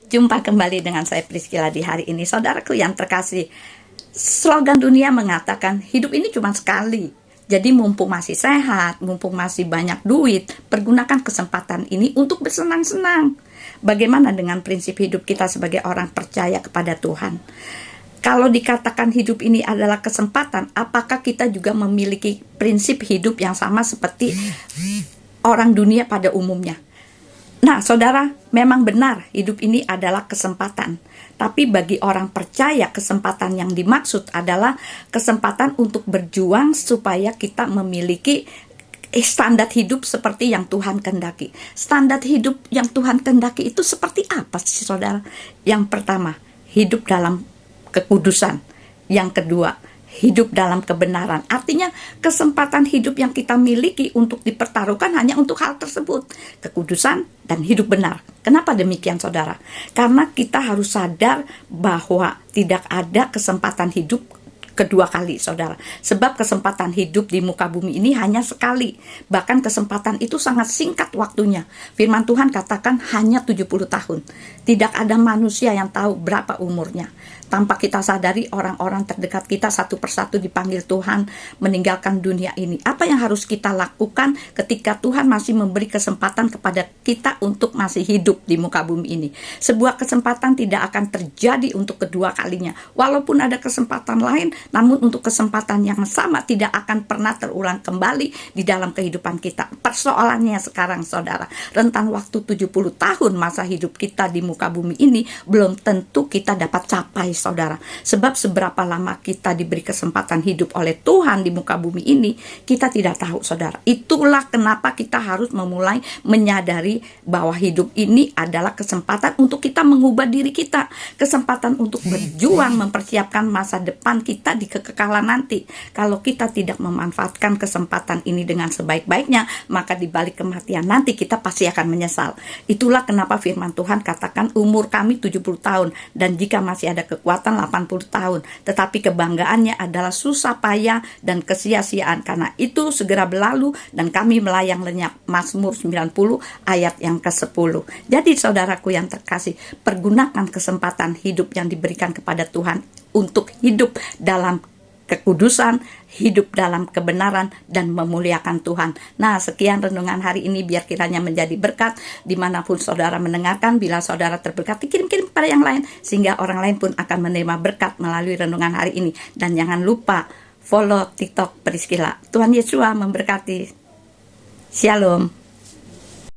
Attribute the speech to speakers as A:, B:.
A: Jumpa kembali dengan saya Priscilla di hari ini. Saudaraku yang terkasih, slogan dunia mengatakan hidup ini cuma sekali. Jadi mumpung masih sehat, mumpung masih banyak duit, pergunakan kesempatan ini untuk bersenang-senang. Bagaimana dengan prinsip hidup kita sebagai orang percaya kepada Tuhan? Kalau dikatakan hidup ini adalah kesempatan, apakah kita juga memiliki prinsip hidup yang sama seperti orang dunia pada umumnya? Nah, saudara, memang benar hidup ini adalah kesempatan. Tapi bagi orang percaya, kesempatan yang dimaksud adalah kesempatan untuk berjuang supaya kita memiliki standar hidup seperti yang Tuhan kehendaki. Standar hidup yang Tuhan kehendaki itu seperti apa sih, saudara? Yang pertama, hidup dalam kekudusan. Yang kedua, hidup dalam kebenaran. Artinya kesempatan hidup yang kita miliki untuk dipertaruhkan hanya untuk hal tersebut, kekudusan dan hidup benar. Kenapa demikian, saudara? Karena kita harus sadar bahwa tidak ada kesempatan hidup kedua kali, saudara. Sebab kesempatan hidup di muka bumi ini hanya sekali. Bahkan kesempatan itu sangat singkat waktunya. Firman Tuhan katakan hanya 70 tahun. Tidak ada manusia yang tahu berapa umurnya. Tanpa kita sadari, orang-orang terdekat kita satu persatu dipanggil Tuhan meninggalkan dunia ini. Apa yang harus kita lakukan ketika Tuhan masih memberi kesempatan kepada kita untuk masih hidup di muka bumi ini? Sebuah kesempatan tidak akan terjadi untuk kedua kalinya. Walaupun ada kesempatan lain, namun untuk kesempatan yang sama tidak akan pernah terulang kembali di dalam kehidupan kita. Persoalannya sekarang, saudara, rentan waktu 70 tahun masa hidup kita di muka bumi ini belum tentu kita dapat capai, saudara. Sebab seberapa lama kita diberi kesempatan hidup oleh Tuhan di muka bumi ini, kita tidak tahu, saudara. Itulah kenapa kita harus memulai menyadari bahwa hidup ini adalah kesempatan untuk kita mengubah diri kita, kesempatan untuk berjuang mempersiapkan masa depan kita di kekekalan nanti. Kalau kita tidak memanfaatkan kesempatan ini dengan sebaik-baiknya, maka di balik kematian nanti kita pasti akan menyesal. Itulah kenapa firman Tuhan katakan umur kami 70 tahun dan jika masih ada kekuatan 80 tahun, tetapi kebanggaannya adalah susah payah dan kesia-siaan, karena itu segera berlalu dan kami melayang lenyap. Mazmur 90 ayat yang ke-10. Jadi saudaraku yang terkasih, pergunakan kesempatan hidup yang diberikan kepada Tuhan untuk hidup dalam kekudusan, hidup dalam kebenaran, dan memuliakan Tuhan. Nah, sekian renungan hari ini, biar kiranya menjadi berkat dimanapun saudara mendengarkan. Bila saudara terberkati, kirim-kirim pada yang lain, sehingga orang lain pun akan menerima berkat melalui renungan hari ini. Dan jangan lupa follow TikTok Priscilla. Tuhan Yesus memberkati. Shalom.